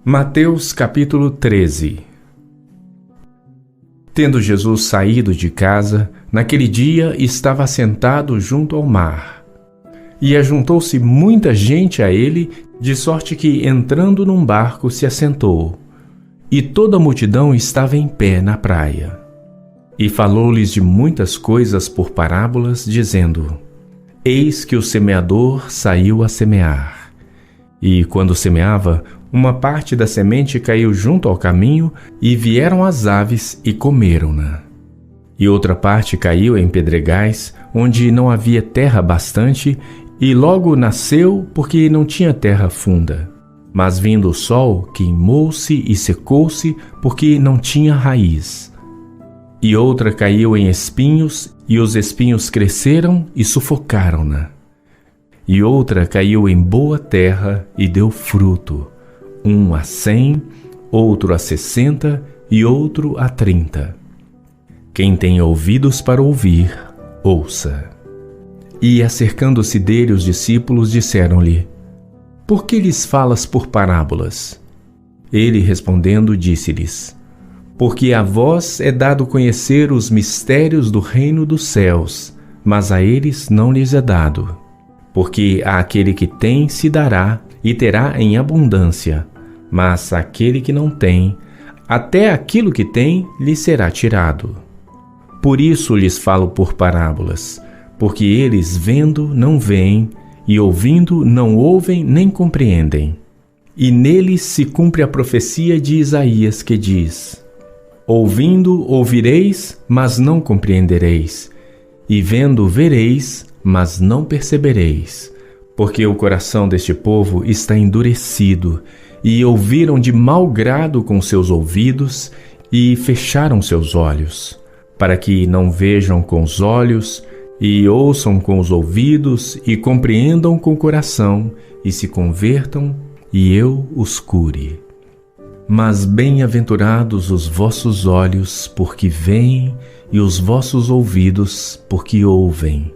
Mateus capítulo 13. Tendo Jesus saído de casa, naquele dia estava sentado junto ao mar. E ajuntou-se muita gente a ele, de sorte que, entrando num barco, se assentou. E toda a multidão estava em pé na praia. E falou-lhes de muitas coisas por parábolas, dizendo: Eis que o semeador saiu a semear. E quando semeava, uma parte da semente caiu junto ao caminho, e vieram as aves e comeram-na. E outra parte caiu em pedregais, onde não havia terra bastante, e logo nasceu, porque não tinha terra funda. Mas vindo o sol, queimou-se e secou-se, porque não tinha raiz. E outra caiu em espinhos, e os espinhos cresceram e sufocaram-na. E outra caiu em boa terra e deu fruto, um a 100, outro a 60 e outro a 30. Quem tem ouvidos para ouvir, ouça. E acercando-se dele os discípulos disseram-lhe: Por que lhes falas por parábolas? Ele respondendo disse-lhes: Porque a vós é dado conhecer os mistérios do reino dos céus, mas a eles não lhes é dado. Porque àquele que tem se dará e terá em abundância, mas àquele que não tem, até aquilo que tem lhe será tirado. Por isso lhes falo por parábolas, porque eles vendo não veem, e ouvindo não ouvem nem compreendem. E neles se cumpre a profecia de Isaías que diz: Ouvindo ouvireis, mas não compreendereis, e vendo vereis, mas não percebereis, porque o coração deste povo está endurecido, e ouviram de mau grado com seus ouvidos, e fecharam seus olhos, para que não vejam com os olhos, e ouçam com os ouvidos, e compreendam com o coração, e se convertam, e eu os cure. Mas bem-aventurados os vossos olhos, porque veem, e os vossos ouvidos, porque ouvem.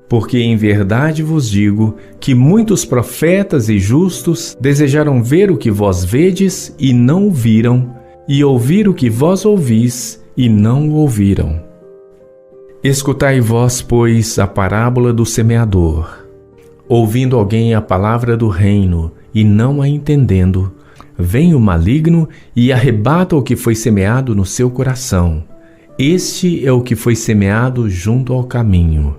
Porque em verdade vos digo que muitos profetas e justos desejaram ver o que vós vedes e não o viram, e ouvir o que vós ouvis e não o ouviram. Escutai vós, pois, a parábola do semeador. Ouvindo alguém a palavra do reino e não a entendendo, vem o maligno e arrebata o que foi semeado no seu coração. Este é o que foi semeado junto ao caminho.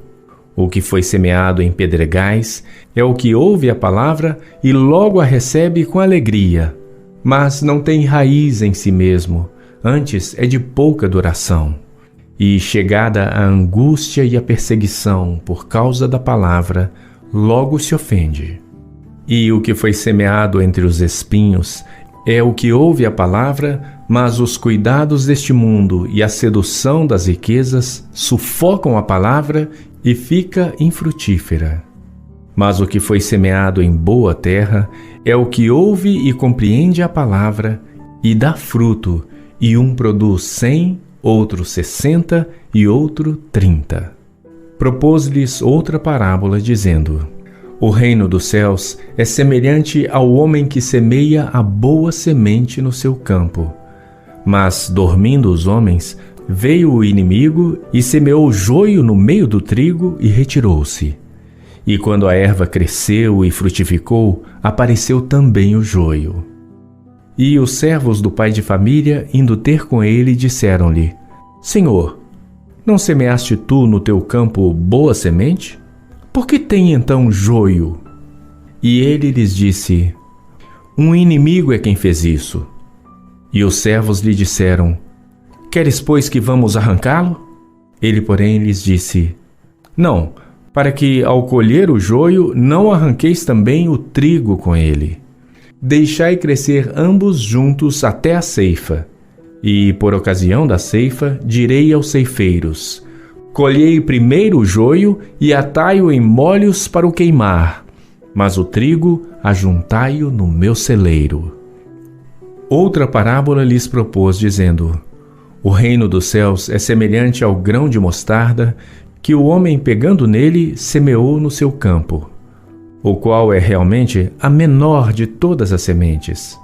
O que foi semeado em pedregais é o que ouve a palavra e logo a recebe com alegria, mas não tem raiz em si mesmo, antes é de pouca duração. E chegada a angústia e a perseguição por causa da palavra, logo se ofende. E o que foi semeado entre os espinhos é o que ouve a palavra, mas os cuidados deste mundo e a sedução das riquezas sufocam a palavra e fica infrutífera. Mas o que foi semeado em boa terra é o que ouve e compreende a palavra e dá fruto, e um produz 100, outro 60 e outro 30. Propôs-lhes outra parábola, dizendo: O reino dos céus é semelhante ao homem que semeia a boa semente no seu campo. Mas, dormindo os homens, veio o inimigo e semeou joio no meio do trigo e retirou-se. E quando a erva cresceu e frutificou, apareceu também o joio. E os servos do pai de família, indo ter com ele, disseram-lhe: Senhor, não semeaste tu no teu campo boa semente? Por que tem então joio? E ele lhes disse: Um inimigo é quem fez isso. E os servos lhe disseram: Queres, pois, que vamos arrancá-lo? Ele, porém, lhes disse: Não, para que, ao colher o joio, não arranqueis também o trigo com ele. Deixai crescer ambos juntos até a ceifa. E, por ocasião da ceifa, direi aos ceifeiros: Colhei primeiro o joio e atai-o em molhos para o queimar, mas o trigo ajuntai-o no meu celeiro. Outra parábola lhes propôs, dizendo: O reino dos céus é semelhante ao grão de mostarda que o homem, pegando nele, semeou no seu campo, o qual é realmente a menor de todas as sementes.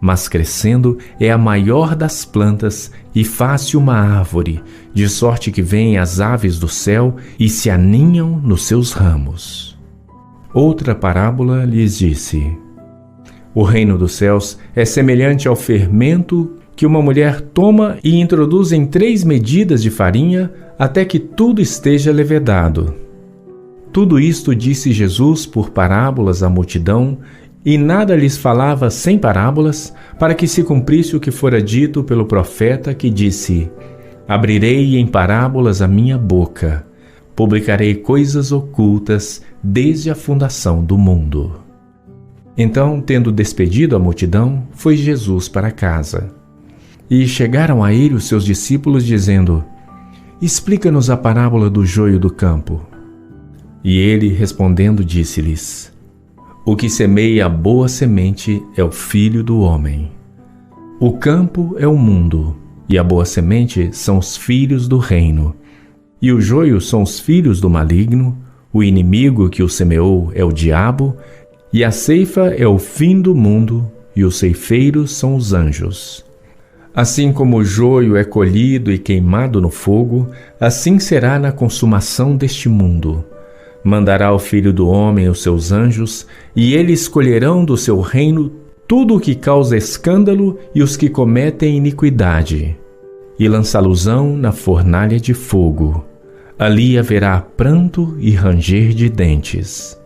mas crescendo é a maior das plantas e faz-se uma árvore, de sorte que vêm as aves do céu e se aninham nos seus ramos. Outra parábola lhes disse: O reino dos céus é semelhante ao fermento que uma mulher toma e introduz em 3 medidas de farinha até que tudo esteja levedado. Tudo isto disse Jesus por parábolas à multidão, e nada lhes falava sem parábolas, para que se cumprisse o que fora dito pelo profeta, que disse: Abrirei em parábolas a minha boca, publicarei coisas ocultas desde a fundação do mundo. Então, tendo despedido a multidão, foi Jesus para casa. E chegaram a ele os seus discípulos, dizendo: Explica-nos a parábola do joio do campo. E ele, respondendo, disse-lhes: O que semeia a boa semente é o Filho do homem. O campo é o mundo, e a boa semente são os filhos do reino. E o joio são os filhos do maligno, o inimigo que o semeou é o diabo, e a ceifa é o fim do mundo, e os ceifeiros são os anjos. Assim como o joio é colhido e queimado no fogo, assim será na consumação deste mundo. Mandará o Filho do Homem os seus anjos, e eles escolherão do seu reino tudo o que causa escândalo e os que cometem iniquidade, e lançá-los-ão na fornalha de fogo. Ali haverá pranto e ranger de dentes.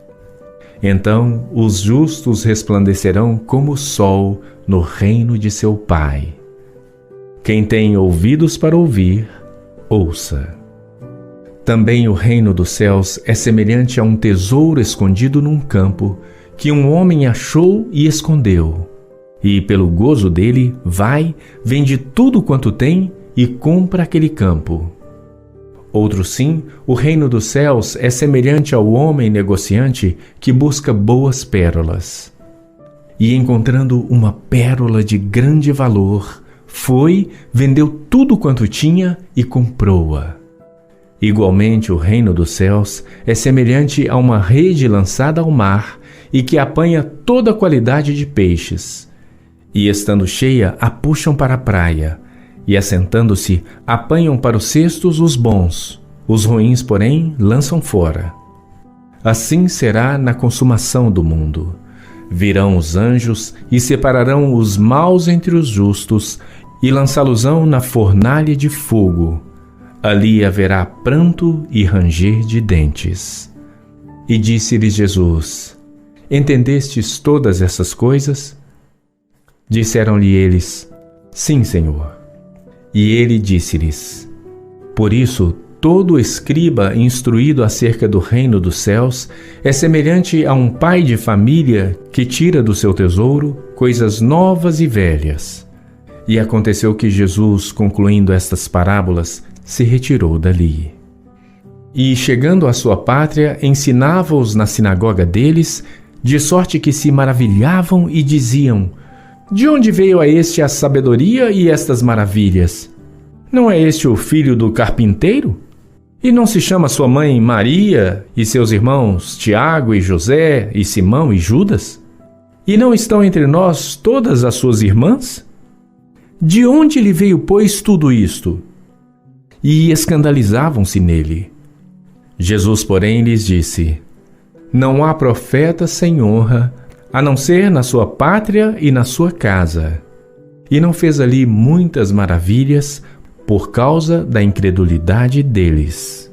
Então os justos resplandecerão como o sol no reino de seu Pai. Quem tem ouvidos para ouvir, ouça. Também o reino dos céus é semelhante a um tesouro escondido num campo, que um homem achou e escondeu. E, pelo gozo dele, vai, vende tudo quanto tem e compra aquele campo. Outro sim, o reino dos céus é semelhante ao homem negociante que busca boas pérolas. E, encontrando uma pérola de grande valor, foi, vendeu tudo quanto tinha e comprou-a. Igualmente, o reino dos céus é semelhante a uma rede lançada ao mar e que apanha toda a qualidade de peixes. E, estando cheia, a puxam para a praia, e, assentando-se, apanham para os cestos os bons, os ruins, porém, lançam fora. Assim será na consumação do mundo. Virão os anjos e separarão os maus entre os justos e lançá-los-ão na fornalha de fogo. Ali haverá pranto e ranger de dentes. E disse-lhes Jesus: Entendestes todas essas coisas? Disseram-lhe eles: Sim, Senhor. E ele disse-lhes: Por isso, todo escriba instruído acerca do reino dos céus é semelhante a um pai de família que tira do seu tesouro coisas novas e velhas. E aconteceu que Jesus, concluindo estas parábolas, se retirou dali. E, chegando à sua pátria, ensinava-os na sinagoga deles, de sorte que se maravilhavam e diziam: De onde veio a este a sabedoria e estas maravilhas? Não é este o filho do carpinteiro? E não se chama sua mãe Maria, e seus irmãos Tiago e José, e Simão e Judas? E não estão entre nós todas as suas irmãs? De onde lhe veio, pois, tudo isto? E escandalizavam-se nele. Jesus, porém, lhes disse: Não há profeta sem honra, a não ser na sua pátria e na sua casa. E não fez ali muitas maravilhas por causa da incredulidade deles.